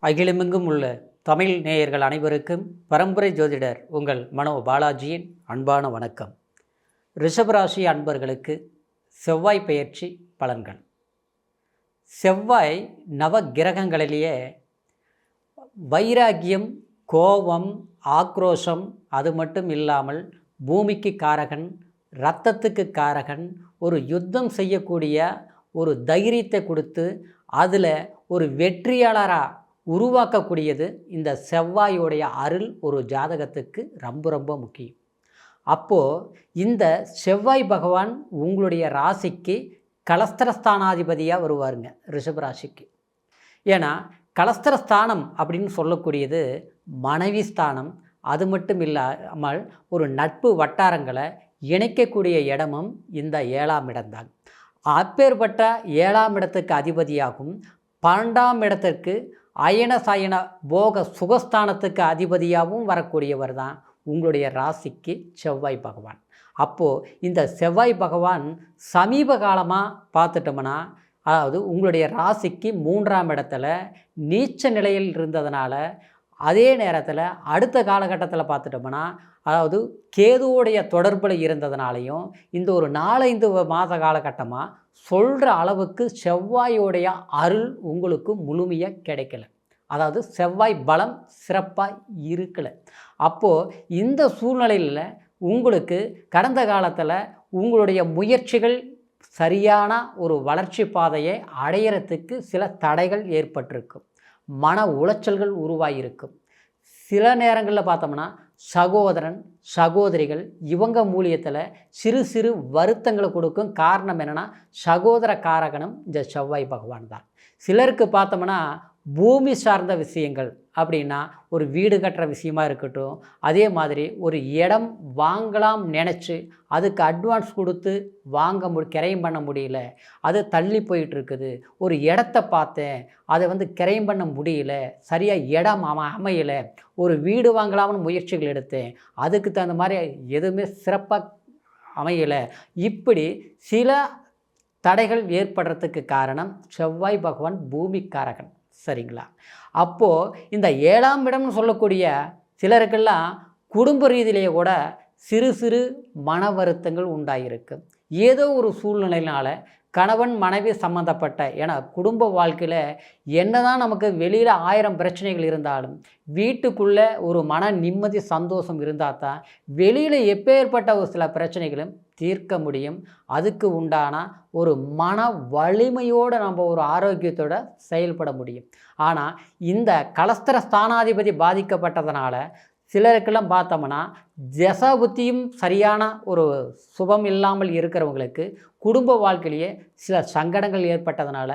அகிலமெங்கும் உள்ள தமிழ் நேயர்கள் அனைவருக்கும் பரம்பரை ஜோதிடர் உங்கள் மனோ பாலாஜியின் அன்பான வணக்கம். ரிஷபராசி அன்பர்களுக்கு செவ்வாய் பெயர்ச்சி பலன்கள். செவ்வாய் நவ கிரகங்களிலேயே வைராக்கியம், கோபம், ஆக்ரோஷம் அது மட்டும் இல்லாமல் பூமிக்கு காரகன், இரத்தத்துக்கு காரகன், ஒரு யுத்தம் செய்யக்கூடிய ஒரு தைரியத்தை கொடுத்து அதில் ஒரு வெற்றியாளராக உருவாக்கக்கூடியது இந்த செவ்வாயோடைய அருள் ஒரு ஜாதகத்துக்கு ரொம்ப ரொம்ப முக்கியம். அப்போது இந்த செவ்வாய் பகவான் உங்களுடைய ராசிக்கு கலஸ்திரஸ்தானாதிபதியாக வருவாருங்க ரிஷபராசிக்கு. ஏன்னா கலஸ்திரஸ்தானம் அப்படின்னு சொல்லக்கூடியது மனைவி ஸ்தானம். அது மட்டும் இல்லாமல் ஒரு நட்பு வட்டாரங்களை இணைக்கக்கூடிய இடமும் இந்த 7ஆம் இடம்தான். அப்பேற்பட்ட 7ஆம் இடத்துக்கு அதிபதியாகும் 12ஆம் இடத்திற்கு அயன சயன போக சுகஸ்தானத்துக்கு அதிபதியாகவும் வரக்கூடியவர் தான் உங்களுடைய ராசிக்கு செவ்வாய் பகவான். அப்போது இந்த செவ்வாய் பகவான் சமீப காலமாக பார்த்துட்டோம்னா, அதாவது உங்களுடைய ராசிக்கு 3ஆம் இடத்துல நீச்ச நிலையில் இருந்ததுனால, அதே நேரத்தில் அடுத்த காலகட்டத்தில் பார்த்துட்டோம்னா, அதாவது கேதுவோடைய தொடர்பில் இருந்ததுனாலையும் இந்த ஒரு 4-5 மாத காலகட்டமாக சொல்கிற அளவுக்கு செவ்வாயோடைய அருள் உங்களுக்கு முழுமையாக கிடைக்கல. அதாவது செவ்வாய் பலம் சிறப்பாக இருக்கலை. அப்போது இந்த சூழ்நிலையில் உங்களுக்கு கடந்த காலத்தில் உங்களுடைய முயற்சிகள் சரியான ஒரு வளர்ச்சி பாதையை அடையிறதுக்கு சில தடைகள் ஏற்பட்டிருக்கும். மன உளைச்சல்கள் உருவாகியிருக்கும். சில நேரங்களில் பார்த்தோம்னா சகோதரன் சகோதரிகள் இவங்க மூலியத்தில் சிறு சிறு வருத்தங்களை கொடுக்கும். காரணம் என்னென்னா சகோதர காரகனும் இந்த செவ்வாய் பகவான் தான். சிலருக்கு பார்த்தோம்னா பூமி சார்ந்த விஷயங்கள் அப்படின்னா ஒரு வீடு கட்டுற விஷயமா இருக்கட்டும், அதே மாதிரி ஒரு இடம் வாங்கலாம் நினச்சி அதுக்கு அட்வான்ஸ் கொடுத்து வாங்க கிரையம் பண்ண முடியல, அது தள்ளி போயிட்டுருக்குது. ஒரு இடத்த பார்த்தேன், அதை கிரையம் பண்ண முடியல, சரியாக இடம் அமையலை. ஒரு வீடு வாங்கலாம்னு முயற்சிகள் எடுத்தேன், அதுக்கு தகுந்த மாதிரி எதுவுமே சிறப்பாக அமையலை. இப்படி சில தடைகள் ஏற்படுறதுக்கு காரணம் செவ்வாய் பகவான் பூமிக்காரகன். சரிங்களா? அப்போது இந்த 7ஆம் இடம்னு சொல்லக்கூடிய சிலருக்கெல்லாம் குடும்ப ரீதியிலேயே கூட சிறு சிறு மன வருத்தங்கள் உண்டாகிருக்கு. ஏதோ ஒரு சூழ்நிலையினால் கணவன் மனைவி சம்மந்தப்பட்ட, ஏன்னா குடும்ப வாழ்க்கையில் என்ன தான் நமக்கு வெளியில் 1000 பிரச்சனைகள் இருந்தாலும் வீட்டுக்குள்ளே ஒரு மன நிம்மதி சந்தோஷம் இருந்தால் தான் வெளியில் எப்பேற்பட்ட ஒரு சில பிரச்சனைகளும் தீர்க்க முடியும். அதுக்கு உண்டான ஒரு மன வலிமையோடு நம்ம ஒரு ஆரோக்கியத்தோடு செயல்பட முடியும். ஆனால் இந்த கலஸ்திர ஸ்தானாதிபதி பாதிக்கப்பட்டதுனால சிலருக்கெல்லாம் பார்த்தோம்னா தசாபுத்தியும் சரியான ஒரு சுபம் இல்லாமல் இருக்கிறவங்களுக்கு குடும்ப வாழ்க்கையிலேயே சில சங்கடங்கள் ஏற்பட்டதுனால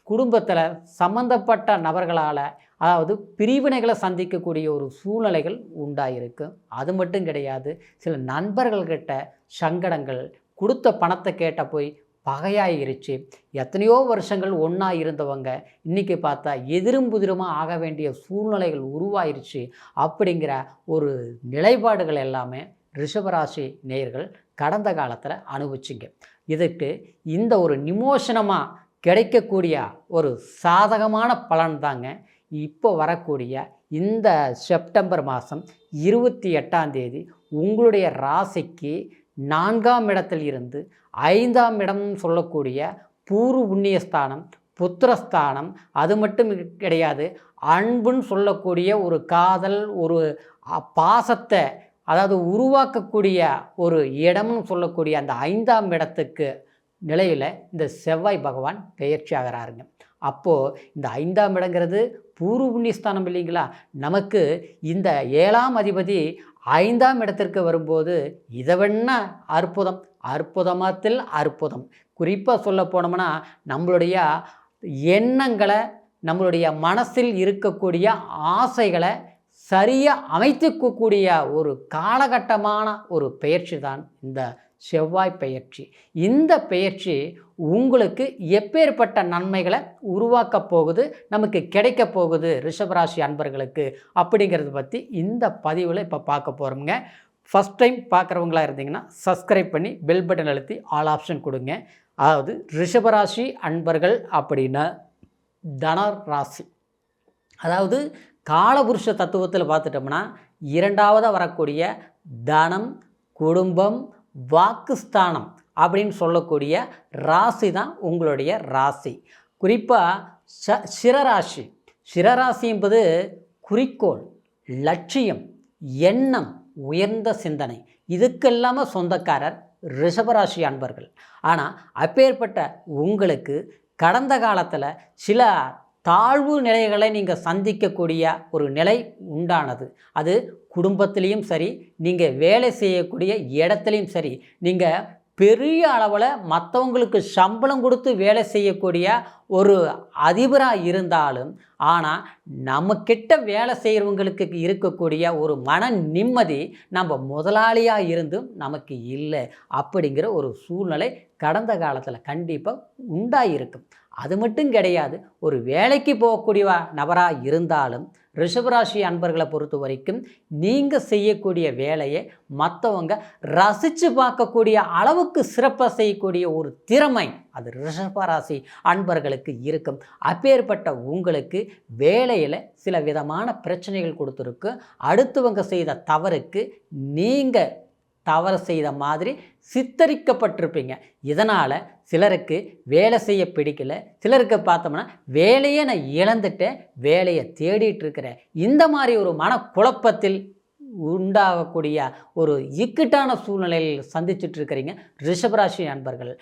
குடும்பத்தில் சம்மந்தப்பட்ட நபர்களால், அதாவது பிரிவினைகளை சந்திக்கக்கூடிய ஒரு சூழ்நிலைகள் உண்டாயிருக்கு. அது மட்டும் கிடையாது, சில நண்பர்கள்கிட்ட சங்கடங்கள், கொடுத்த பணத்தை கேட்ட போய் பகையாயிருச்சு. எத்தனையோ வருஷங்கள் ஒன்றா இருந்தவங்க இன்றைக்கி பார்த்தா எதிரும் புதிருமாக ஆக வேண்டிய சூழ்நிலைகள் உருவாயிருச்சு. அப்படிங்கிற ஒரு நிலைப்பாடுகள் எல்லாமே ரிஷபராசி நேயர்கள் கடந்த காலத்தில் அனுபவிச்சிங்க. இதுக்கு இந்த ஒரு நிமோஷனமாக கிடைக்கக்கூடிய ஒரு சாதகமான பலன் தாங்க இப்போ வரக்கூடிய இந்த செப்டம்பர் மாதம் 28ஆம் தேதி உங்களுடைய ராசிக்கு 4ஆம் இடத்தில் இருந்து 5ஆம் இடம் சொல்லக்கூடிய பூர்வ புண்ணியஸ்தானம், புத்திரஸ்தானம், அது மட்டும் கிடையாது, அன்புன்னு சொல்லக்கூடிய ஒரு காதல், ஒரு பாசத்தை அதாவது உருவாக்கக்கூடிய ஒரு இடம்னு சொல்லக்கூடிய அந்த 5ஆம் இடத்துக்கு நிலையில் இந்த செவ்வாய் பகவான் பெயர்ச்சி ஆகிறாருங்க. அப்போது இந்த 5ஆம் இடங்கிறது பூர்வ புண்ணியஸ்தானம் இல்லைங்களா? நமக்கு இந்த 7ஆம் அதிபதி 5ஆம் இடத்திற்கு வரும்போது இதை வேணா அற்புதம், அற்புதமத்தில் அற்புதம். குறிப்பாக சொல்ல போனோம்னா நம்மளுடைய எண்ணங்களை, நம்மளுடைய மனசில் இருக்கக்கூடிய ஆசைகளை சரியாக அமைத்துக்கக்கூடிய ஒரு காலகட்டமான ஒரு பெயர்ச்சி தான் இந்த செவ்வாய் பெயர்ச்சி. இந்த பெயர்ச்சி உங்களுக்கு எப்பேற்பட்ட நன்மைகளை உருவாக்க போகுது, நமக்கு கிடைக்க போகுது ரிஷபராசி அன்பர்களுக்கு அப்படிங்கிறத பற்றி இந்த பதிவில் இப்போ பார்க்க போகிறோம்ங்க. ஃபஸ்ட் டைம் பார்க்குறவங்களா இருந்தீங்கன்னா சப்ஸ்கிரைப் பண்ணி பெல் பட்டன் அழுத்தி ஆல் ஆப்ஷன் கொடுங்க. அதாவது ரிஷபராசி அன்பர்கள் அப்படின்னா தனராசி, அதாவது காலபுருஷ தத்துவத்தில் பார்த்துட்டோம்னா இரண்டாவதாக வரக்கூடிய தனம், குடும்பம், வாக்குஸ்தானம் அப்படின்னு சொல்லக்கூடிய ராசி தான் உங்களுடைய ராசி. குறிப்பாக சிரராசி. சிரராசி என்பது குறிக்கோள், லட்சியம், எண்ணம், உயர்ந்த சிந்தனை, இதுக்கெல்லாம சொந்தக்காரர் ரிஷபராசி அன்பர்கள். ஆனால் அப்பேற்பட்ட உங்களுக்கு கடந்த காலத்தில் சில தாழ்வு நிலைகளை நீங்கள் சந்திக்கக்கூடிய ஒரு நிலை உண்டானது. அது குடும்பத்திலையும் சரி, நீங்கள் வேலை செய்யக்கூடிய இடத்துலையும் சரி, நீங்கள் பெரிய அளவில் மற்றவங்களுக்கு சம்பளம் கொடுத்து வேலை செய்யக்கூடிய ஒரு அதிபராக இருந்தாலும், ஆனால் நம்மக்கிட்ட வேலை செய்கிறவங்களுக்கு இருக்கக்கூடிய ஒரு மன நிம்மதி நம்ம முதலாளியாக இருந்தும் நமக்கு இல்லை அப்படிங்கிற ஒரு சூழ்நிலை கடந்த காலத்தில் கண்டிப்பாக உண்டாயிருக்கும். அது மட்டும் கிடையாது, ஒரு வேலைக்கு போகக்கூடிய நபராக இருந்தாலும் ரிஷபராசி அன்பர்களை பொறுத்த வரைக்கும் நீங்கள் செய்யக்கூடிய வேலையை மற்றவங்க ரசித்து பார்க்கக்கூடிய அளவுக்கு சிறப்பாக செய்யக்கூடிய ஒரு திறமை அது ரிஷபராசி அன்பர்களுக்கு இருக்கும். அப்பேற்பட்ட உங்களுக்கு வேலையில் சில விதமான பிரச்சனைகள் கொடுத்துருக்கு. அடுத்தவங்க செய்த தவறுக்கு நீங்கள் தவறு செய்த மாதிரி சித்தரிக்கப்பட்டிருப்பீங்க. இதனால் சிலருக்கு வேலை செய்ய பிடிக்கல, சிலருக்கு பார்த்தோம்னா வேலையை நான் இழந்துட்டேன், வேலையை தேடிட்டு இருக்கிறேன், இந்த மாதிரி ஒரு மனக்குழப்பத்தில் உண்டாகக்கூடிய ஒரு இக்கட்டான சூழ்நிலையில் சந்திச்சுட்டு இருக்கிறீங்க ரிஷபராசி நண்பர்கள்.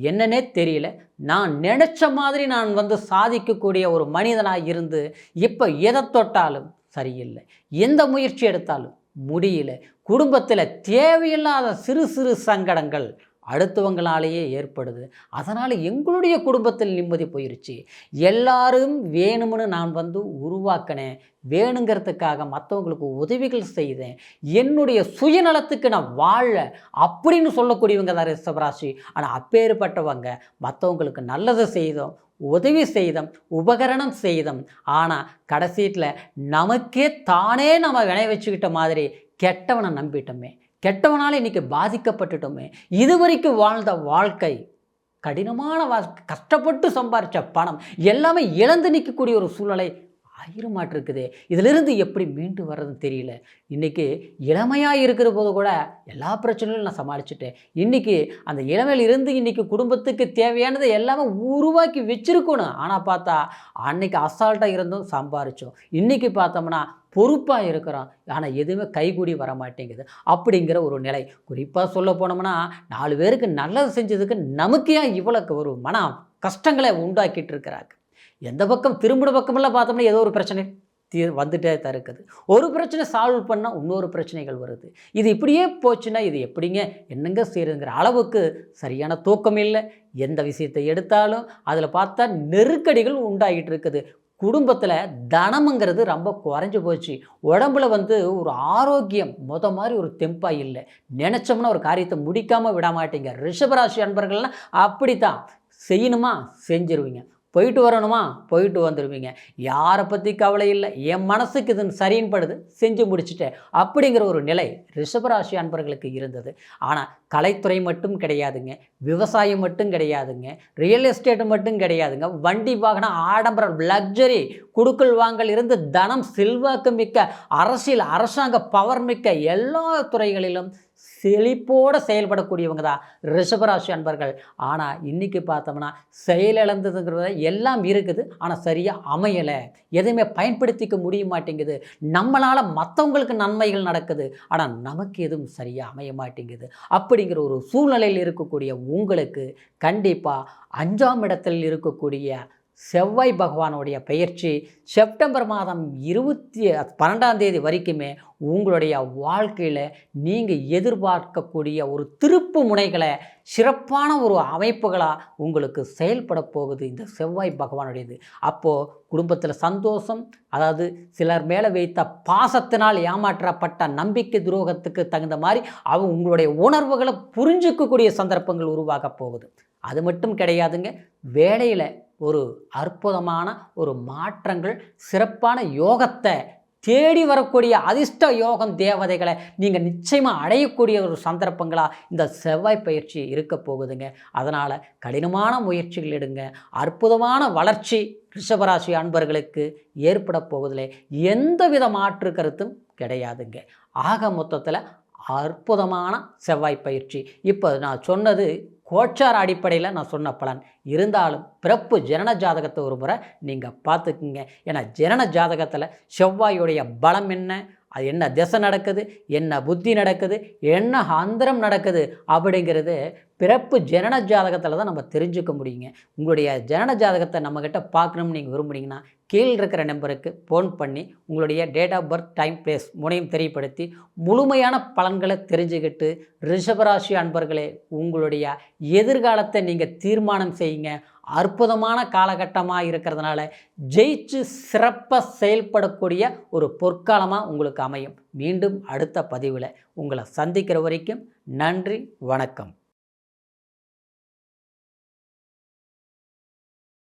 என்னன்னே தெரியல, நான் நினச்ச மாதிரி நான் சாதிக்கக்கூடிய ஒரு மனிதனாக இருந்து இப்போ எதை தொட்டாலும் சரியில்லை, எந்த முயற்சி எடுத்தாலும் முடியல, குடும்பத்தில் தேவையில்லாத சிறு சிறு சங்கடங்கள் அடுத்தவங்களாலேயே ஏற்படுது, அதனால் எங்களுடைய குடும்பத்தில் நிம்மதி போயிடுச்சு, எல்லாரும் வேணும்னு நான் உருவாக்கினேன், வேணுங்கிறதுக்காக மற்றவங்களுக்கு உதவிகள் செய்தேன், என்னுடைய சுயநலத்துக்கு நான் வாழ அப்படின்னு சொல்லக்கூடியவங்க தான் ரிஷபராசி. ஆனால் அப்பேற்பட்டவங்க மற்றவங்களுக்கு நல்லது செய்தோம், உதவி செய்தோம், உபகரணம் செய்தோம், ஆனால் கடைசியில் நமக்கே தானே நம்ம வினை வச்சுக்கிட்ட மாதிரி கெட்டவனை நம்பிட்டோமே, கெட்டவனால் இன்றைக்கி பாதிக்கப்பட்டுட்டோமே, இதுவரைக்கும் வாழ்ந்த வாழ்க்கை கடினமான வாழ்க்கை, கஷ்டப்பட்டு சம்பாரித்த பணம் எல்லாமே இழந்து நிற்கக்கூடிய ஒரு சூழ்நிலை ஆயிரமாட்டிருக்குது. இதிலிருந்து எப்படி மீண்டு வர்றதுன்னு தெரியல. இன்றைக்கி இளமையாக இருக்கிற போது கூட எல்லா பிரச்சனைகளும் நான் சமாளிச்சுட்டேன், இன்றைக்கி அந்த இளமையில் இருந்து இன்றைக்கி குடும்பத்துக்கு தேவையானதை எல்லாமே உருவாக்கி வச்சுருக்கணும், ஆனால் பார்த்தா அன்றைக்கி அசால்ட்டாக இருந்தும் சம்பாரித்தோம், இன்றைக்கி பார்த்தோம்னா பொறுப்பாக இருக்கிறோம், ஆனால் எதுவுமே கைகூடி வர மாட்டேங்குது அப்படிங்கிற ஒரு நிலை. குறிப்பாக சொல்ல போனோம்னா 4 பேருக்கு நல்லது செஞ்சதுக்கு நமக்கு ஏன் இவ்வளோ ஒரு மன கஷ்டங்களை உண்டாக்கிட்டு இருக்கிறாங்க. எந்த பக்கம் திரும்பின பக்கமெல்லாம் பார்த்தோம்னா ஏதோ ஒரு பிரச்சனை வந்துட்டே தான் இருக்குது. ஒரு பிரச்சனை சால்வ் பண்ணால் இன்னொரு பிரச்சனைகள் வருது. இது இப்படியே போச்சுன்னா இது எப்படிங்க என்னங்க செய்கிறதுங்கிற அளவுக்கு சரியான தூக்கம் இல்லை. எந்த விஷயத்தை எடுத்தாலும் அதில் பார்த்தா நெருக்கடிகள் உண்டாகிட்டு இருக்குது. குடும்பத்தில் தனமுங்கிறது ரொம்ப குறைஞ்சி போச்சு. உடம்புல ஒரு ஆரோக்கியம் மாதிரி ஒரு தெம்பாக இல்லை. நினச்சோம்னா ஒரு காரியத்தை முடிக்காமல் விட மாட்டீங்க. ரிஷபராசி அன்பர்கள்லாம் அப்படி தான், செய்யணுமா செஞ்சிருவீங்க, போயிட்டு வரணுமா போயிட்டு வந்துடுவீங்க, யாரை பற்றி கவலை இல்லை, என் மனசுக்கு இது சரின்னு படுது செஞ்சு முடிச்சுட்டேன் அப்படிங்கிற ஒரு நிலை ரிஷபராசி அன்பர்களுக்கு இருந்தது. ஆனால் கலைத்துறை மட்டும் கிடையாதுங்க, விவசாயம் மட்டும் கிடையாதுங்க, ரியல் எஸ்டேட்டு மட்டும் கிடையாதுங்க, வண்டி வாகனம் ஆடம்பர லக்ஸரி குடுக்கல் வாங்கல் இருந்து தனம் செல்வாக்கு மிக்க அரசியல் அரசாங்க பவர் மிக்க எல்லா துறைகளிலும் செழிப்போடு செயல்படக்கூடியவங்க தான் ரிஷபராசி அன்பர்கள். ஆனால் இன்றைக்கி பார்த்தோம்னா செயலிழந்ததுங்கிறத எல்லாம் இருக்குது, ஆனால் சரியாக அமையலை, எதுவுமே பயன்படுத்திக்க முடிய மாட்டேங்குது. நம்மளால் மற்றவங்களுக்கு நன்மைகள் நடக்குது, ஆனால் நமக்கு எதுவும் சரியாக அமைய மாட்டேங்குது. அப்படிங்கிற ஒரு சூழ்நிலையில் இருக்கக்கூடிய உங்களுக்கு கண்டிப்பாக 5ஆம் இடத்தில் இருக்கக்கூடிய செவ்வாய் பகவானுடைய பெயர்ச்சி செப்டம்பர் மாதம் 12ஆம் தேதி வரைக்குமே உங்களுடைய வாழ்க்கையில் நீங்கள் எதிர்பார்க்கக்கூடிய ஒரு திருப்பு முனைகளை சிறப்பான ஒரு அமைப்புகளாக உங்களுக்கு செயல்பட போகுது இந்த செவ்வாய் பகவானுடையது. அப்போது குடும்பத்தில் சந்தோஷம், அதாவது சிலர் மேலே வைத்த பாசத்தினால் ஏமாற்றப்பட்ட நம்பிக்கை துரோகத்துக்கு தகுந்த மாதிரி உங்களுடைய உணர்வுகளை புரிஞ்சிக்கக்கூடிய சந்தர்ப்பங்கள் உருவாக போகுது. அது மட்டும் கிடையாதுங்க, வேலையில் ஒரு அற்புதமான ஒரு மாற்றங்கள், சிறப்பான யோகத்தை தேடி வரக்கூடிய அதிர்ஷ்ட யோகம் தேவதைகளை நீங்கள் நிச்சயமாக அடையக்கூடிய ஒரு சந்தர்ப்பங்களாக இந்த செவ்வாய் பயிற்சி இருக்க போகுதுங்க. அதனால் கடினமான முயற்சிகள் எடுங்க. அற்புதமான வளர்ச்சி ரிஷபராசி அன்பர்களுக்கு ஏற்பட போவதில்லை. எந்தவித மாற்று கருத்தும் கிடையாதுங்க. ஆக மொத்தத்தில் அற்புதமான செவ்வாய் பயிற்சி. இப்போ நான் சொன்னது கோச்சார அடிப்படையில் நான் சொன்ன பலன். இருந்தாலும் பிறப்பு ஜனன ஜாதகத்தை ஒரு முறை நீங்கள் பார்த்துக்குங்க. ஏன்னா ஜனன ஜாதகத்தில் செவ்வாயுடைய பலம் என்ன, அது என்ன திசை நடக்குது, என்ன புத்தி நடக்குது, என்ன அந்தரம் நடக்குது அப்படிங்கிறது பிறப்பு ஜனன ஜாதகத்தில் தான் நம்ம தெரிஞ்சுக்க முடியுங்க. உங்களுடைய ஜனன ஜாதகத்தை நம்மக்கிட்ட பார்க்கணும்னு நீங்கள் விரும்புனீங்கன்னா கீழே இருக்கிற நம்பருக்கு ஃபோன் பண்ணி உங்களுடைய date of birth, time, place மூணையும் தெரியப்படுத்தி முழுமையான பலன்களை தெரிஞ்சுக்கிட்டு ரிஷபராசி அன்பர்களே உங்களுடைய எதிர்காலத்தை நீங்கள் தீர்மானம் செய்யுங்க. அற்புதமான காலகட்டமாக இருக்கிறதுனால ஜெயிச்சு சிறப்பாக செயல்படக்கூடிய ஒரு பொற்காலமாக உங்களுக்கு அமையும். மீண்டும் அடுத்த பதிவில் உங்களை சந்திக்கிற வரைக்கும் நன்றி, வணக்கம்.